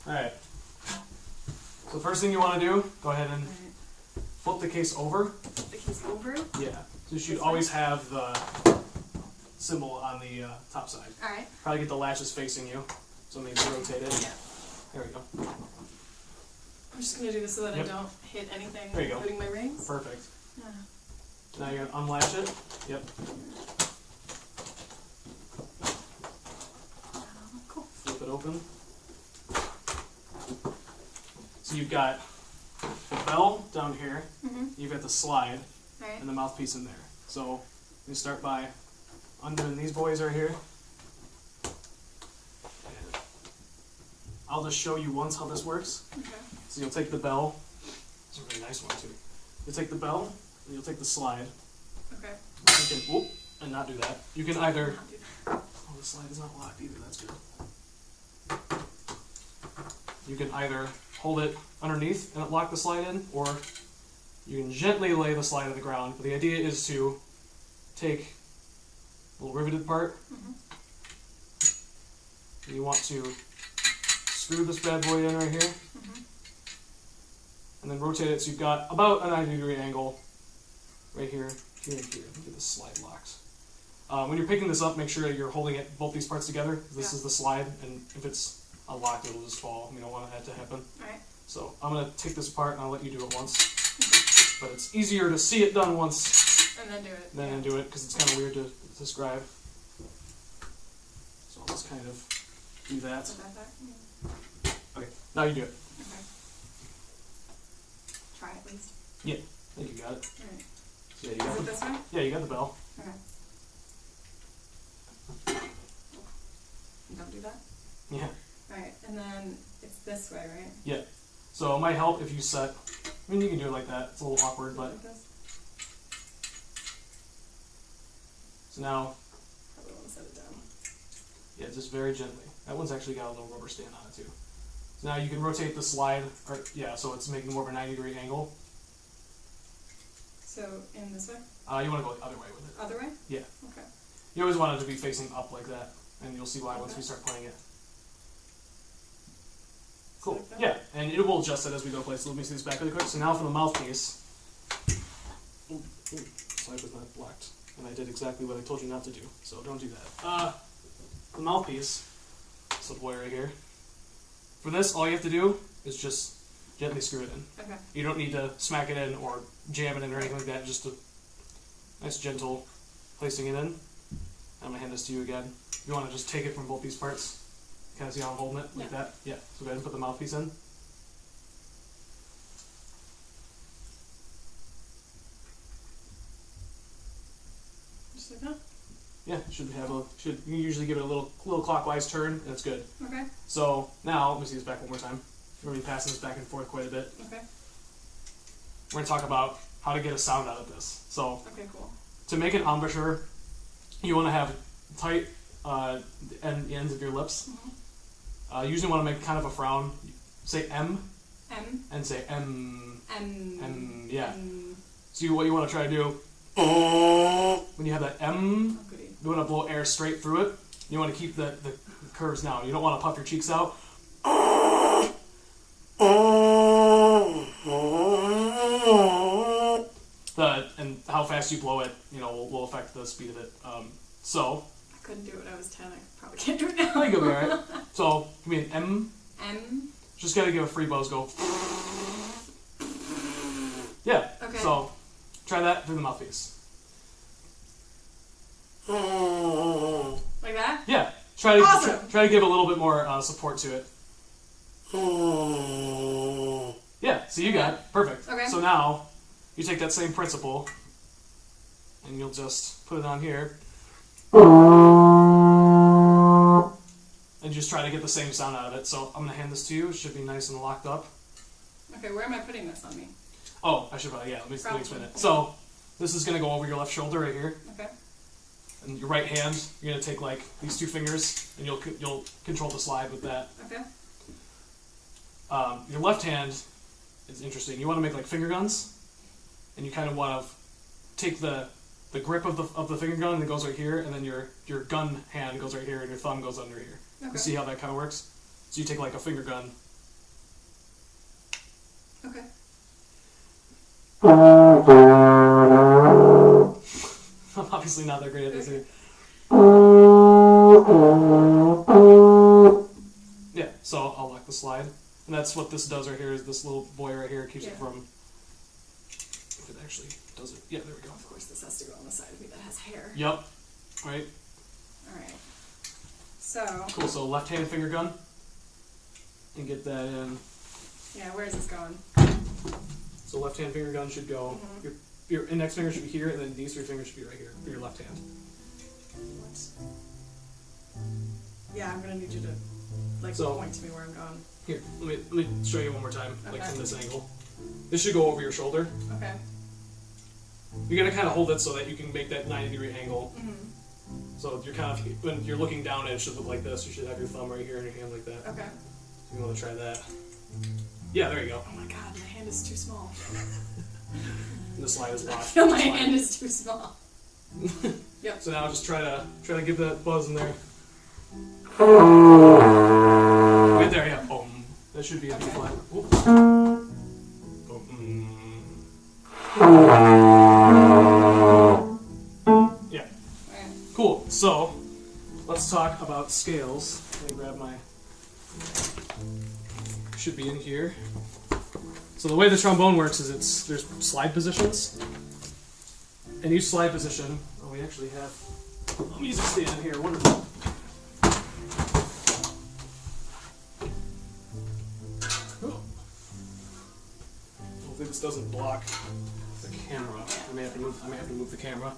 Alright. So the first thing you want to do, go ahead and flip the case over. Flip the case over? Yeah. So you should always have the symbol on the top side. Alright. Probably get the latches facing you. So maybe rotate it. Yeah. There we go. I'm just going to do this so that Yep. I don't hit anything, There you go. including my rings. Perfect. Yeah. Now you're going to unlatch it. Yep. Cool. Flip it open. So you've got the bell down here. Mm-hmm. You've got the slide Alright. and the mouthpiece in there. So you start by undoing these boys right here. And I'll just show you once how this works. Okay. So you'll take the bell. It's a really nice one too. You'll take the bell and you'll take the slide. Okay. You can, and not do that. You can either. Not do that. Oh, the slide is not locked either. That's good. You can either hold it underneath and lock the slide in, or you can gently lay the slide on the ground. But the idea is to take a little riveted part. Mm-hmm. And you want to screw this bad boy in right here, Mm-hmm. and then rotate it so you've got about a 90-degree angle right here, here, and here. Look at the slide locks. When you're picking this up, make sure that you're holding it both these parts together. This is the slide, and if it's unlocked, it'll just fall. We don't want that to happen. Alright. So I'm going to take this apart and I'll let you do it once. But it's easier to see it done once And then do it. than do it because it's kind of weird to describe. So I'll just kind of do that. Put that back. Okay, now you do it. Okay. Try at least. Yeah, I think you got it. Alright. So yeah, you Is got it this way? yeah, you got the bell. Okay. Don't do that? Yeah. Alright, and then it's this way, right? Yeah. So it might help if you set. I mean, you can do it like that. It's a little awkward, but Like this? so now, Probably won't set it down. yeah, just very gently. That one's actually got a little rubber stand on it too. So now you can rotate the slide, or yeah, so it's making more of a 90-degree angle. So, in this way? You want to go the other way with it. Other way? Yeah. Okay. You always want it to be facing up like that, and you'll see why once we start playing it. Cool. Like that? Yeah, and it will adjust it as we go play. So let me see this back really quick. So now for the mouthpiece. Slide was not blocked, and I did exactly what I told you not to do. So don't do that. The mouthpiece. This little boy right here. For this, all you have to do is just gently screw it in. Okay. You don't need to smack it in or jam it in or anything like that. Just a nice gentle placing it in. I'm going to hand this to you again. You want to just take it from both these parts. Kind of see how I'm holding it? Like that? Yeah. So go ahead and put the mouthpiece in. Just like that? Yeah, should have a you usually give it a little clockwise turn, and it's good. Okay. So now let me see this back one more time. We're gonna be passing this back and forth quite a bit. Okay. We're gonna talk about how to get a sound out of this. So Okay, cool. to make an embouchure, you want to have tight ends of your lips. Mm-hmm. You usually want to make kind of a frown. Say M M. and say M. M. M. Yeah. M. So what you want to try to do when you have that M. Oh, goody. You want to blow air straight through it. You want to keep the curves down. You don't want to puff your cheeks out. And how fast you blow it, will affect the speed of it. So I couldn't do it when I was 10. I probably can't do it now. I think you'll be alright. So give me an M. M. Just gotta give a free buzz. Go. Yeah. Okay. So try that through the mouthpiece. Like that? Yeah. Try to Awesome. try to give a little bit more support to it. Yeah. So you got it. Perfect. Okay. So now you take that same principle and you'll just put it on here and just try to get the same sound out of it. So I'm gonna hand this to you. It should be nice and locked up. Okay, where am I putting this on me? Oh, I should probably, let me explain it. Probably. So this is gonna go over your left shoulder right here. Okay. And your right hand, you're gonna take like these two fingers, and you'll control the slide with that. Okay. Your left hand is interesting. You want to make like finger guns, and you kind of want to take the grip of the finger gun that goes right here, and then your gun hand goes right here, and your thumb goes under here. Okay. You see how that kind of works? So you take like a finger gun, Okay. I'm obviously not that great at this here. Yeah, so I'll lock the slide. And that's what this does right here, is this little boy right here keeps it from... If it actually does it. Yeah, there we go. Of course, this has to go on the side of me that has hair. Yep. Right. Alright. So... Cool, so left-hand finger gun. And get that in. Yeah, where is this going? So left-hand finger gun should go... Your index finger should be here, and then these three fingers should be right here for your left hand. What? Yeah, I'm gonna need you to point to me where I'm going. Here, let me show you one more time, Okay. from this angle. This should go over your shoulder. Okay. You're gonna kind of hold it so that you can make that 90-degree angle. Mm-hmm. So you're kind of, when you're looking down, it should look like this. You should have your thumb right here and your hand like that. Okay. So you want to try that? Yeah, there you go. Oh my god, my hand is too small. And the slide is I locked. feel my hand is too small. Yep. So now just try to give that buzz in there. Right there, yeah. Boom. That should be a B flat. Boom. Yeah. Alright. Cool. So let's talk about scales. Let me grab my. Should be in here. So the way the trombone works is there's slide positions, and each slide position. Oh, we actually have. Let me use a stand here. Wonderful. Oh. Hopefully this doesn't block the camera. I may have to move the camera.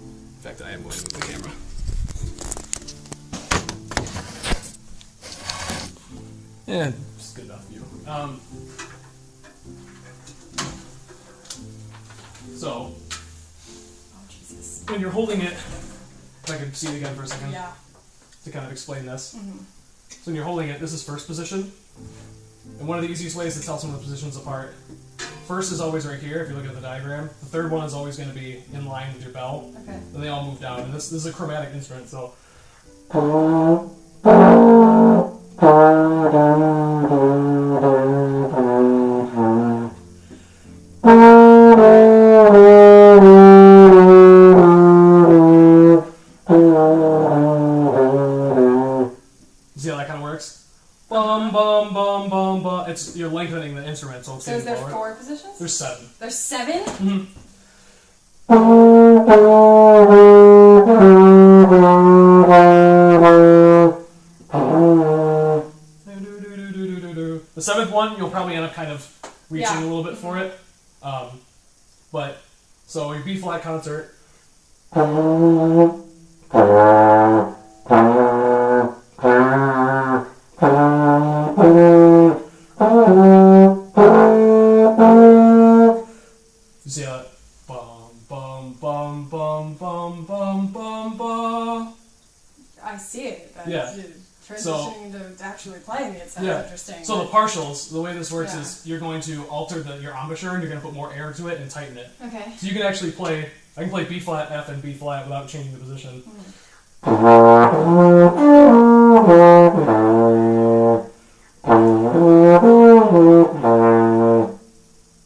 In fact, I am going to move the camera. Yeah, just good enough view. So, Oh, Jesus. when you're holding it, if I can see it again for a second, Yeah. to kind of explain this. Mm-hmm. So when you're holding it, this is first position. And one of the easiest ways to tell some of the positions apart, first is always right here, if you look at the diagram. The third one is always going to be in line with your bell. Okay. Then they all move down. And this is a chromatic instrument, so... See how that kind of works? Bum, bum, bum, bum, bum. You're lengthening the instrument, so it's So is there getting 4 positions? There's 7. There's 7? Mm-hmm. The 7th one, you'll probably end up kind of reaching a little bit for it. But, so your B flat concert. You see how that? Bum, bum, bum, bum, bum, bum, bum, bum. I see it. But Yeah. transitioning to actually playing it sounds interesting. So the partials, the way this works Yeah. is you're going to alter your embouchure and you're going to put more air to it and tighten it. Okay. So you can actually play, I can play B flat, F, and B flat without changing the position.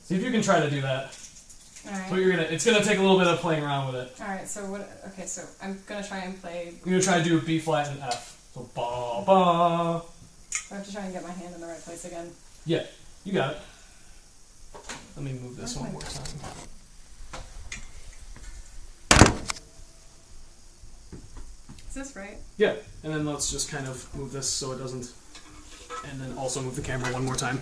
See if you can try to do that. Alright. So it's gonna take a little bit of playing around with it. Alright, so okay, so I'm gonna try and play. You're gonna try to do B flat and F. So ba ba. I have to try and get my hand in the right place again. Yeah, you got it. Let me move this Okay. one more time. Is this right? Yeah, and then let's just kind of move this so it doesn't, and then also move the camera one more time.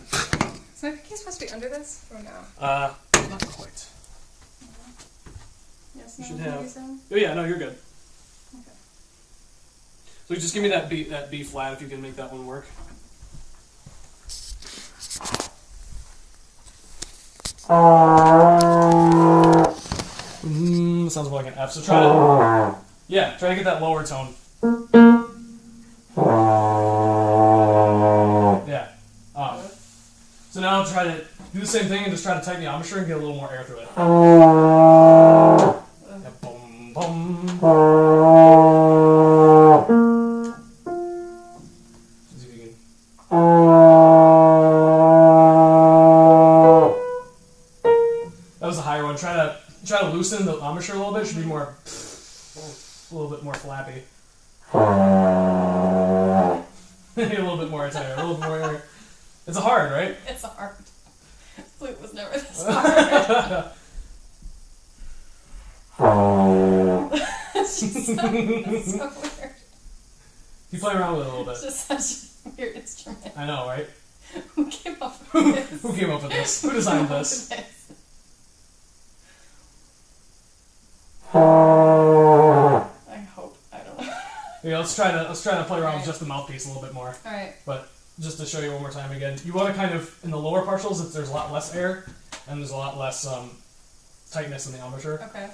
Is my pinky supposed to be under this or no? Not quite. Yes, You no, should maybe have. so? Oh yeah, no, you're good. Okay. So just give me that B flat if you can make that one work. Sounds more like an F. So try to get that lower tone. Yeah. So now try to do the same thing and just try to tighten the embouchure and get a little more air through it. Yeah, boom, boom. See if you can. loosen the embouchure a little bit. It should be more, a little bit more flappy. A little bit more tighter, a little bit more air. It's hard, right? It's hard. Flute was never this hard. It's just so weird. You play around with it a little bit. It's just such a weird instrument. I know, right? Who came up with this? Who came up with this? Who designed this? I hope. I don't know. Yeah, let's try to play around with just the mouthpiece a little bit more. All right. But just to show you one more time again, you want to kind of in the lower partials, there's a lot less air and there's a lot less tightness in the embouchure. Okay.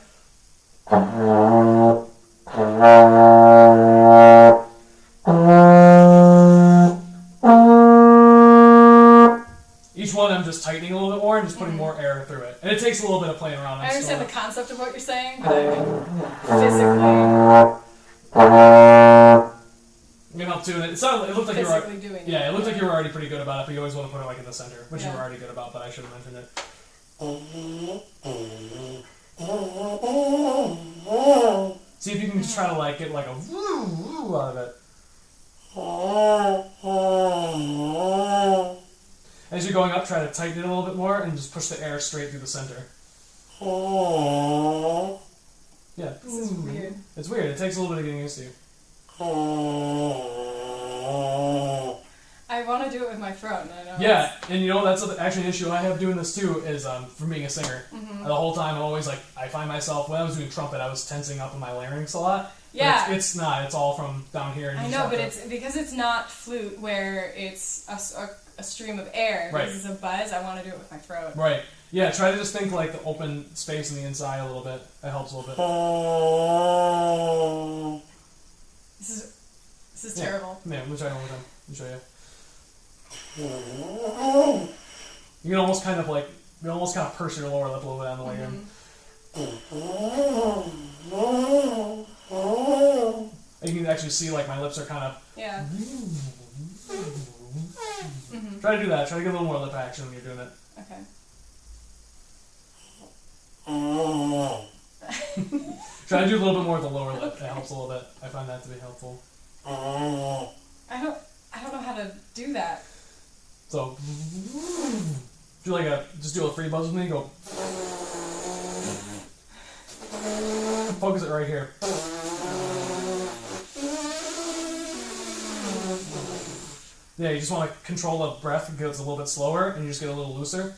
Each one I'm just tightening a little bit more and just putting more air through it. And it takes a little bit of playing around. I understand the concept of what you're saying, but You can help tune it. It looked like you were physically doing it. Yeah, it looked like you were already pretty good about it, but you always want to put it like in the center, which you Yeah. were already good about, but I should have mentioned it. See if you can just try to like get like a woo woo out of it. As you're going up, try to tighten it a little bit more and just push the air straight through the center. Yeah. This is weird. It's weird. It takes a little bit of getting used to. I want to do it with my throat, and I know. Yeah, and you know, that's actually an issue I have doing this too, is from being a singer. The whole time I'm always like, I find myself, when I was doing trumpet, I was tensing up in my larynx a lot. Yeah. It's not. It's all from down here. And I know, but it's because it's not flute where it's a stream of air. Right. This is a buzz. I want to do it with my throat. Right. Yeah, try to just think like the open space on the inside a little bit. That helps a little bit. This is terrible. Yeah, let me try it one more time. Let me show you. You can almost kind of purse your lower lip a little bit on the way in. And you can actually see like my lips are kind of. Yeah. Try to do that. Try to get a little more lip action when you're doing it. Okay. Try to do a little bit more with the lower lip. That helps a little bit. I find that to be helpful. I don't know how to do that. So, just do a free buzz with me. Go. Focus it right here. Yeah, you just want to control the breath because it's a little bit slower, and you just get a little looser.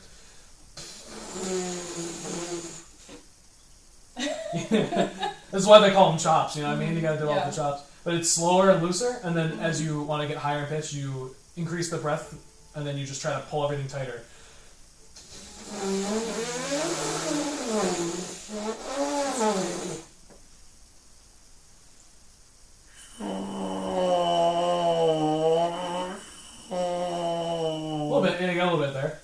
That's why they call them chops, you know what I mean? You gotta develop the chops. But it's slower and looser, and then as you want to get higher in pitch, you increase the breath, and then you just try to pull everything tighter. A little bit, yeah, you got a little bit there.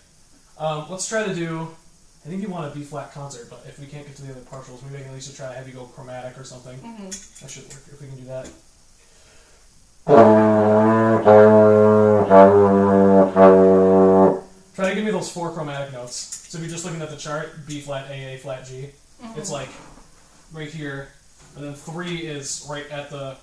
Let's try to do, I think you want a B-flat concert, but if we can't get to the other partials, maybe I can at least try to have you go chromatic or something. That should work if we can do that. Try to give me those 4 chromatic notes. So if you're just looking at the chart, B flat, A flat, G. It's like right here, and then 3 is right at the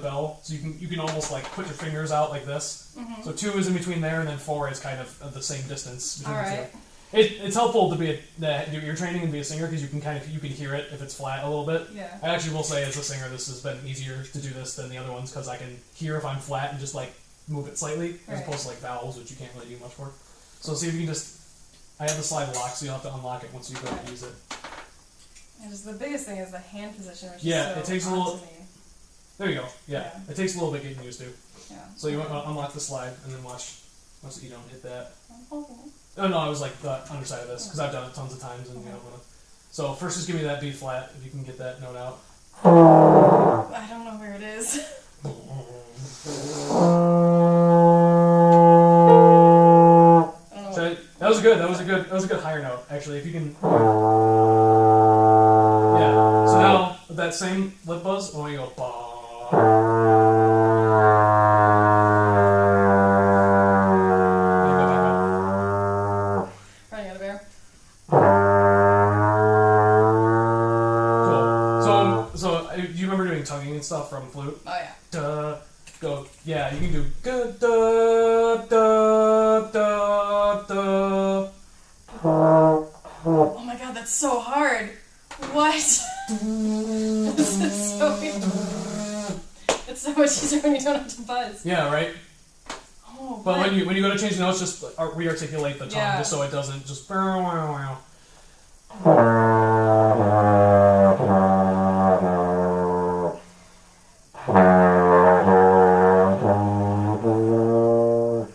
bell. So you can almost like put your fingers out like this. So 2 is in between there, and then 4 is kind of at the same distance between the two. It's helpful to do ear training and be a singer because you can hear it if it's flat a little bit. Yeah. I actually will say as a singer this has been easier to do this than the other ones because I can hear if I'm flat and just like move it slightly as opposed to like vowels, which you can't really do much for. So see if you can just. I have the slide locked, so you'll have to unlock it once you go to use it. And just the biggest thing is the hand position, which is so it takes a little. There you go. Yeah, it takes a little bit getting used to. Yeah. So you want to unlock the slide and then watch that you don't hit that. Oh no, I was like the underside of this because I've done it tons of times and you know. So first, just give me that B flat if you can get that note out. I don't know where it is. That was good. That was a good higher note actually. If you can. Yeah. So now with that same lip buzz, I want you to go ba. you can do good da da da da. Oh my god, that's so hard. What? This is so weird. It's so much easier when you don't have to buzz. Yeah, right. Oh, But what? when you go to change the notes, just re-articulate the tongue, just so it doesn't just.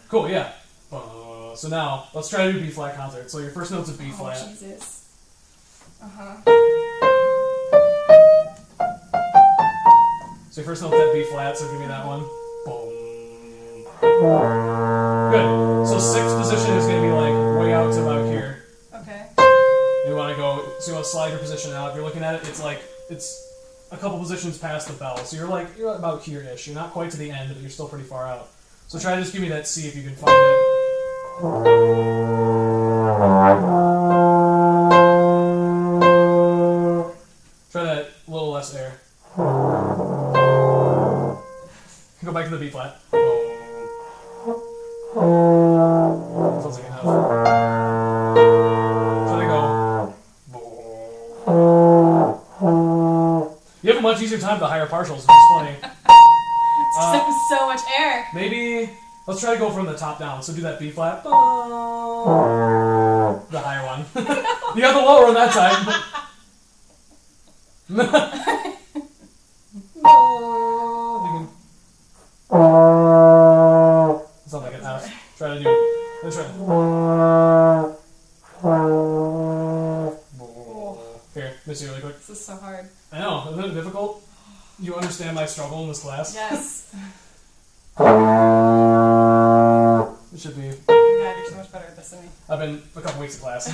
Cool, yeah. So now let's try to do B flat concert. So your first note's a B flat. Oh, Jesus. So your first note's that B flat. So give me that one. Boom. Good. So sixth position is gonna be like way out to about here. Okay. You want to go. So you want to slide your position out. If you're looking at it, it's a couple positions past the bell. So you're about here-ish. You're not quite to the end, but you're still pretty far out. So try to just give me that C if you can find it. Try that a little less air. Go back to the B flat. Sounds like enough. Try to go. You have a much easier time with the higher partials, which is funny. There's so much air. Maybe let's try to go from the top down. So do that B flat. The higher one. You got the lower one that time. Sounds like an F. Try to do. Let's try. Here, miss you really quick. This is so hard. I know. Isn't it difficult? You understand my struggle in this class? Yes. It should be. God, you're so much better at this than me. I've been a couple weeks of class.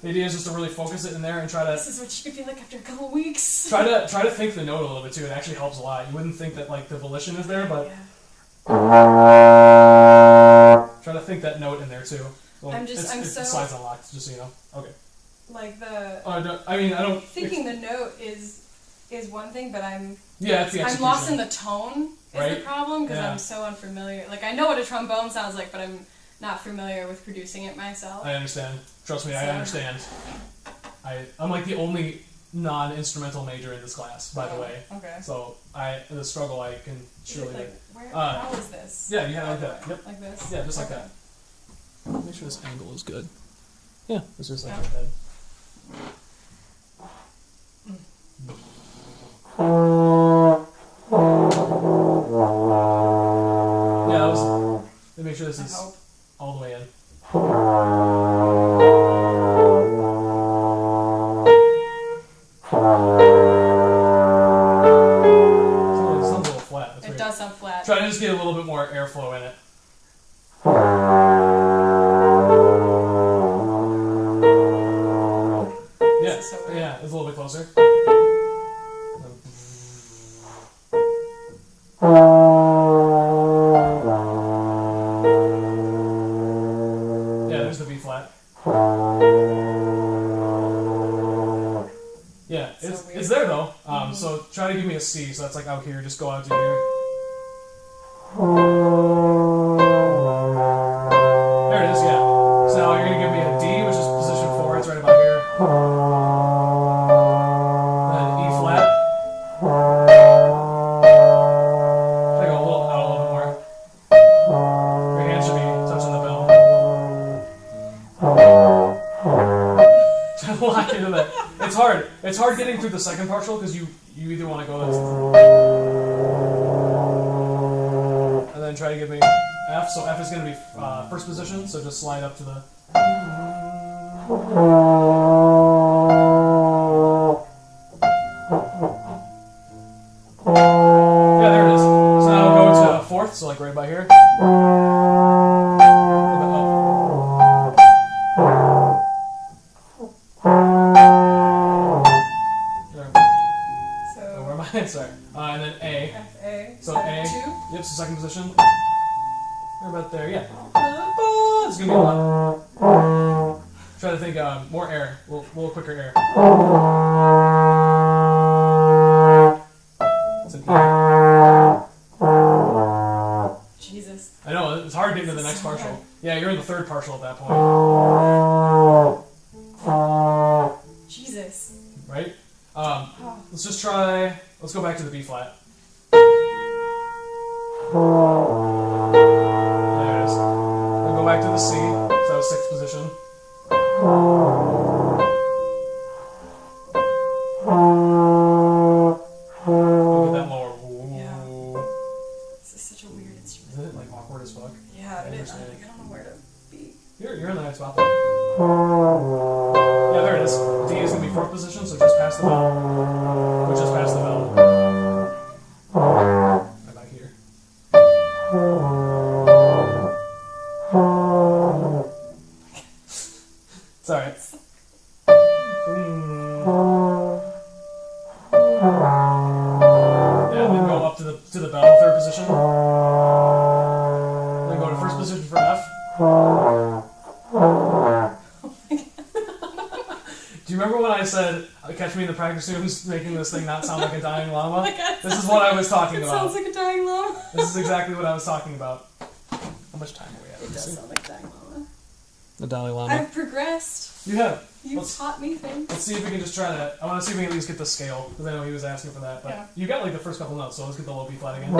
The idea is just to really focus it in there and try to. This is what you feel like after a couple weeks. Try to think the note a little bit too. It actually helps a lot. You wouldn't think that like the volition is there, but try to think that note in there too. Well, I'm so slides unlocked, just so you know. Okay. Like the. I don't. Thinking the note is one thing, but I'm. Yeah, it's the execution. I'm lost in the tone. Is Right? the problem because Yeah. I'm so unfamiliar. Like I know what a trombone sounds like, but I'm not familiar with producing it myself. I understand. Trust me, I understand. I'm like the only non-instrumental major in this class, by the way. Okay. So the struggle I can surely. Like how is this? Yeah, you have like that. Yep. Like this. Yeah, just like Okay. that. Make sure this angle is good. Yeah, it's just like Yeah. that. Yeah, that was. Let me make sure this is all the way in. It sounds a little flat. That's It weird. does sound flat. Try to just get a little bit more airflow in it. Yeah, This is so weird. yeah, it's a little bit closer. Yeah, there's the B flat. Yeah, it's there though. So try to give me a C. So that's like out here. Just go out to here. There it is. Yeah. So now you're gonna give me a D, which is position 4. It's right about here. Then E flat. Try to go out a little bit more. Your hand should be touching the bell. Try to lock into that. It's hard. It's hard getting through the second partial because you either want to go and then try to give me F. So F is going to be first position. So just slide up to the. Yeah, there it is. So now we'll go to fourth. So like right by here. Sorry. And then A. F A. So A. 2. Yep, so second position. Right about there, yeah. It's gonna be a lot. Try to think more air. A little quicker air. Try next partial. Yeah, you're in the third partial at that point. Jesus. Right? Let's just try. Let's go back to the B flat. There it is. We'll go back to the C. So that was sixth position. Look at that lower. Yeah. This is such a weird instrument. Isn't it like awkward as fuck? Yeah, it is. I don't know where to be. You're in the right spot though. Yeah, there it is. D is gonna be fourth position, so just past the bell. Or just past the bell. Right back here. It's alright. Yeah, then go up to the bell, third position. Then go to first position for F. Do you remember when I said, catch me in the practice rooms making this thing not sound like a dying llama? Oh my God, This is what I was talking it about. sounds like a dying llama. This is exactly what I was talking about. How much time are we at? It does sound like a dying llama. The Dalai Lama. I've progressed. You have. You taught me things. Let's see if we can just try that. I want to see if we can at least get the scale, because I know he was asking for that. But Yeah. you got like the first couple notes, so let's get the low B flat again.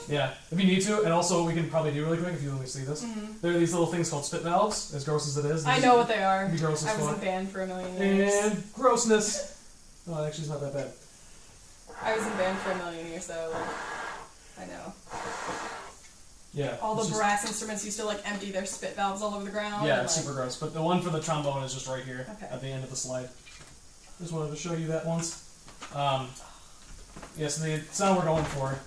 Yeah, if you need to, and also we can probably do really quick if you let me see this. There are these little things called spit valves, as gross as it is. I know what they are. Be gross as I was fuck. in band for a million years. And grossness. Oh, actually, it's not that bad. I was in band for a million years, though. Like, I know. Yeah. All the it's just- brass instruments used to like empty their spit valves all over the ground. Yeah, and, it's like, super gross. But the one for the trombone is just right here Okay. at the end of the slide. Just wanted to show you that once. Yeah, so the sound we're going for.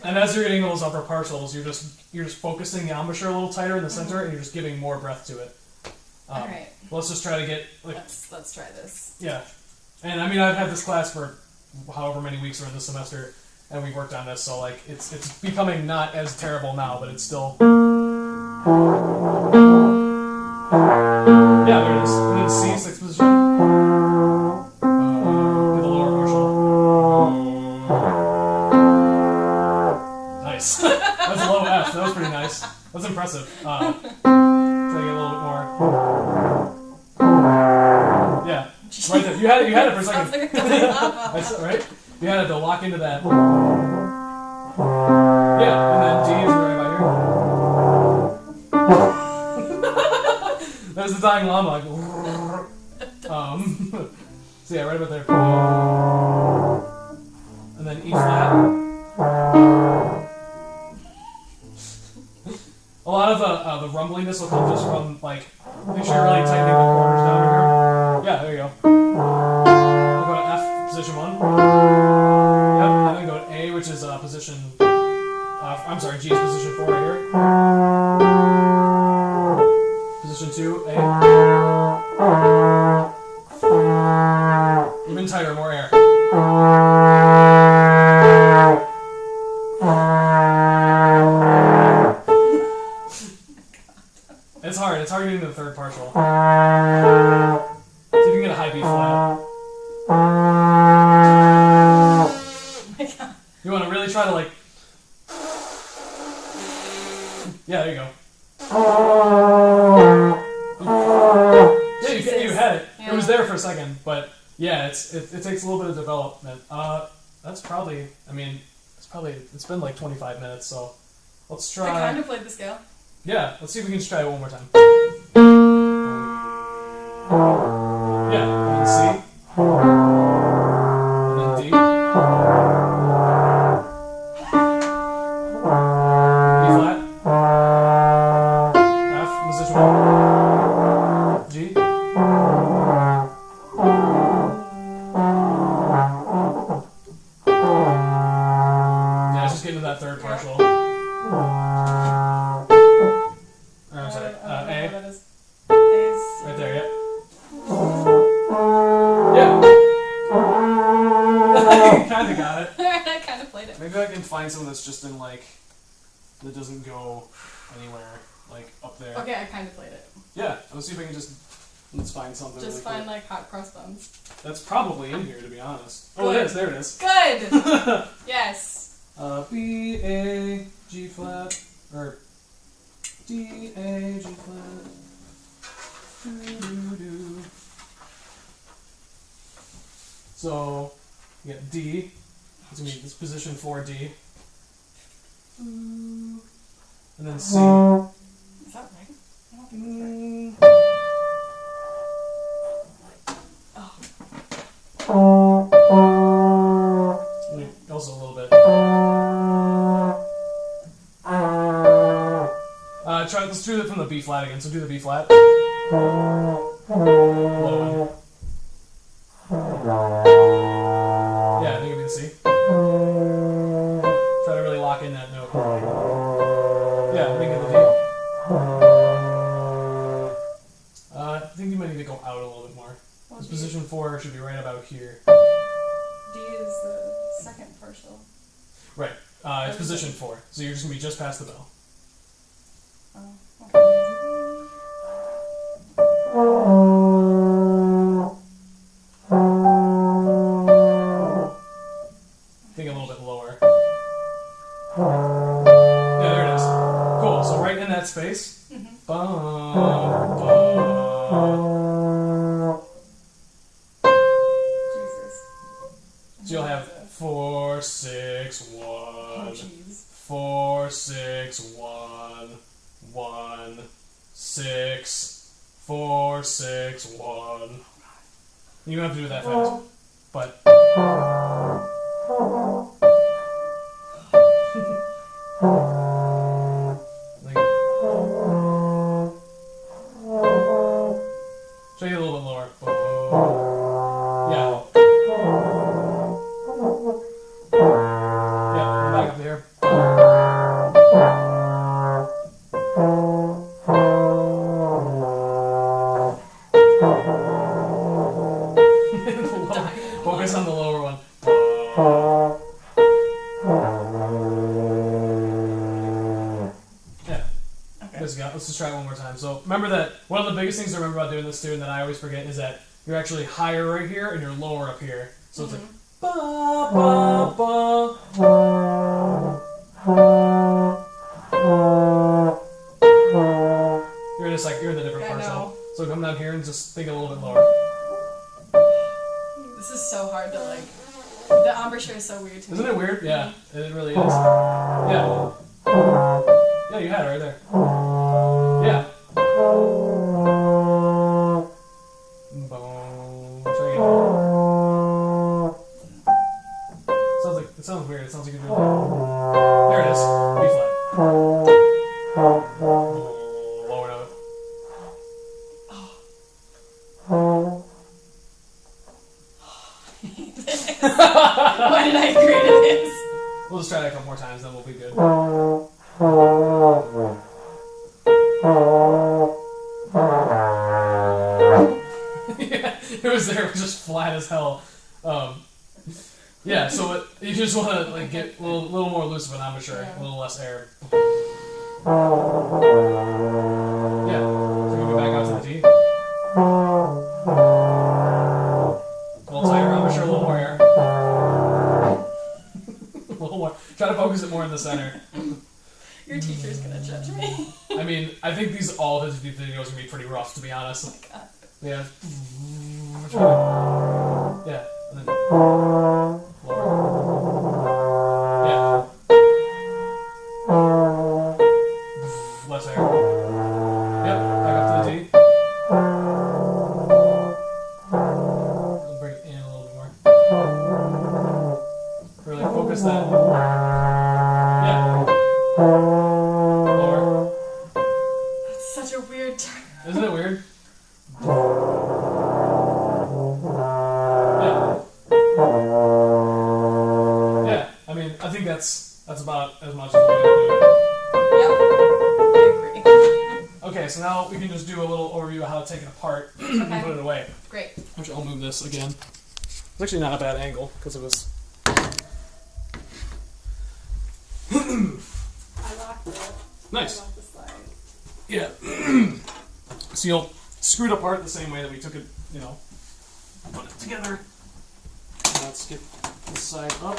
And as you're getting those upper partials, you're just focusing the embouchure a little tighter in the center, and you're just giving more breath to it. All right. Let's just try to get like Let's try this. yeah. And I mean, I've had this class for however many weeks we're in this semester, and we've worked on this, so like it's becoming not as terrible now, but it's still. Yeah, there it is. And then C, sixth position. Get the lower partial. Nice. That's a low F. That was pretty nice. That's impressive. Try to get a little bit more. Yeah, right there. You had it for a second. Sounds like a dying llama. That's right. You had to lock into that. Yeah, and then D is right about here. There's the dying llama. Like, so yeah, right about there. And then E flat. A lot of the rumbliness will come just from like make sure you're really tightening the corners down here. Yeah, there you go. I'll go to F, position 1. Yep, and then go to A, which is position. I'm sorry, G is position 4 right here. Position 2, A. Even tighter, more air. It's hard. It's hard getting to the third partial. See if you can get a high B flat. Oh my God. You want to really try to like. Yeah, there you go. Yeah, you had it. Yeah. It was there for a second, but yeah, it takes a little bit of development. That's probably. I mean, it's been like 25 minutes, so let's try. I kind of played the scale. Yeah, let's see if we can just try it one more time. Yeah, and then C. And then D. B flat. F, position 1. G. Yeah, it's just getting to that third partial. I'm sorry. I don't know A. what that is. A's. Right there, yep. Yeah. You kinda got it. I kind of played played it. Maybe I can find something that's just in like that doesn't go anywhere, like up there. Okay, I kind of played it. Yeah, let's see if I can let's find something. Just really find quick. like hot cross buns. That's probably in here, to be honest. Oh, Good. it is. There it is. Good. Yes. B A G flat or D A G flat. Do, do, do. So you get D. It's gonna be this position 4D. And then C. Is that right? I don't think that's right. Also a little bit. Let's do it from the B flat again. So do the B flat. Low one. Yeah, I think it'll be the C. Try to really lock in that note. Yeah, I think it'll be the D. I think you might need to go out a little bit more. This position 4 should be right about here. D is the second partial. Right. It's position 4. So you're just going to be just past the bell. Oh, okay. Think a little bit lower. Yeah, there it is. Cool. So right in that space. Bum, bum. Jesus. So you'll have 4, 6, 1. Oh, jeez. 4, 6, 1, 1, 6, 4, 6, 1. You don't have to do it that fast, but. Try to get a little bit lower. Yeah. Yeah, back up there. Focus on the lower one. Yeah. Okay. Let's just try it one more time. So remember that one of the biggest things to remember about doing this too, and that I always forget, is that you're actually higher right here and you're lower up here. So it's like ba ba ba. You're in the different partial. So come down here and just think a little bit lower. This is so hard to like. The embouchure is so weird to me. Isn't it weird? Yeah, it really is. Yeah. Yeah, you had it right there. Yeah. Boom. Try again. It sounds weird. It sounds like you're doing that. There it is. B flat. Lower note. Why did I agree to this? We'll just try that a couple more times, then we'll be good. Yeah, it was there. It was just flat as hell. Yeah, so you just want to like get a little more loose of an embouchure, a little less air. Yeah, so we go back out to the D. A little tighter embouchure, a little more air. A little more. Try to focus it more in the center. Your teacher's gonna judge me. I mean, I think all of his videos are gonna be pretty rough, to be honest. Oh my god. Yeah. Yeah. And then lower. Yeah. Less air. Yep. Back up to the D. Bring it in a little bit more. Really focus that. Yeah. Lower. That's such a weird turn. Isn't it weird? Yeah, I mean, I think that's about as much as we're going to do. Yep. I agree. Okay, so now we can just do a little overview of how to take it apart and put it away. Great. Which I'll move this again. It's actually not a bad angle because it was. Nice. Right off the slide. Yeah. So you'll screw it apart the same way that we took it, you know, put it together. And let's get this side up.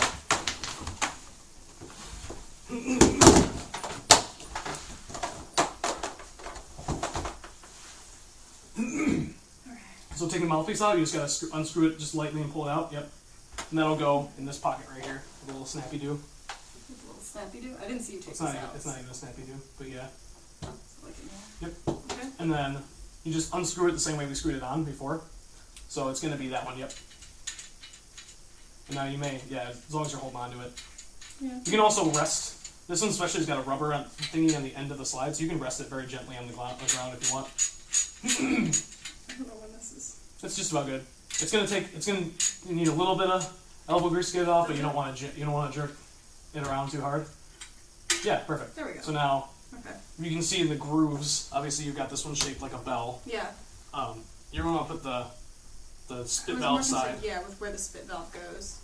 So take the mouthpiece out, you just gotta unscrew it just lightly and pull it out. Yep. And that'll go in this pocket right here, with a little snappy do. With a little snappy do? I didn't see you take It's this not out. even, it's not even a snappy do, but yeah. Like in Yep. there. Okay. And then you just unscrew it the same way we screwed it on before. So it's gonna be that one, yep. And now you may, yeah, as long as you're holding on to it. Yeah. You can also rest. This one especially has got a rubber thingy on the end of the slide, so you can rest it very gently on the ground if you want. I don't know when this is. It's just about good. You need a little bit of elbow grease to get it off, but you don't want to jerk it around too hard. Yeah, perfect. There we go. So now Okay. you can see the grooves. Obviously, you've got this one shaped like a bell. Yeah. You're going to put the spit I was more valve concerned, side. yeah, with where the spit valve goes.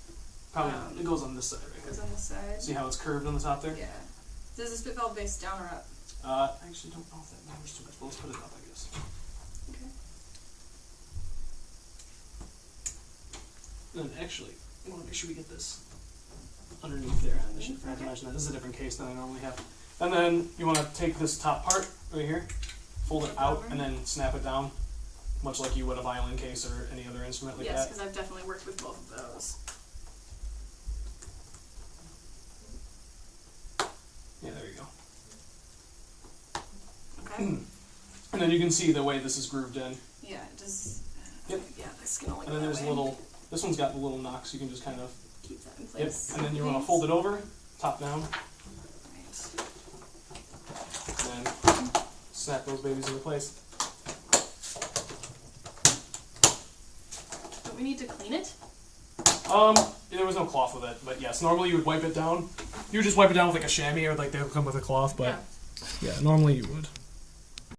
Probably it goes on this side right It here. goes on the side. See how it's curved on the top there? Yeah. Does the spit valve face down or up? I actually don't know if that matters too much, but let's put it up, I guess. Okay. And then actually, I want to make sure we get this underneath there. I should forgot to mention that. This is a different case than I normally have. And then you want to take this top part right here, fold it out, and then snap it down, much like you would a violin case or any other instrument like Yes, that. because I've definitely worked with both of those. Yeah, there you go. Okay. And then you can see the way this is grooved in. Yeah, it just. Yep. Yeah, this can only And go then that there's way. little. This one's got the little knocks. You can just kind of. Keep that in Yep. place. And then you want to fold it over, top down, Right. and then snap those babies into place. Don't we need to clean it? There was no cloth with it, but yes, normally you would wipe it down. You would just wipe it down with like a chamois, or like they would come with a cloth, but yeah, normally you would.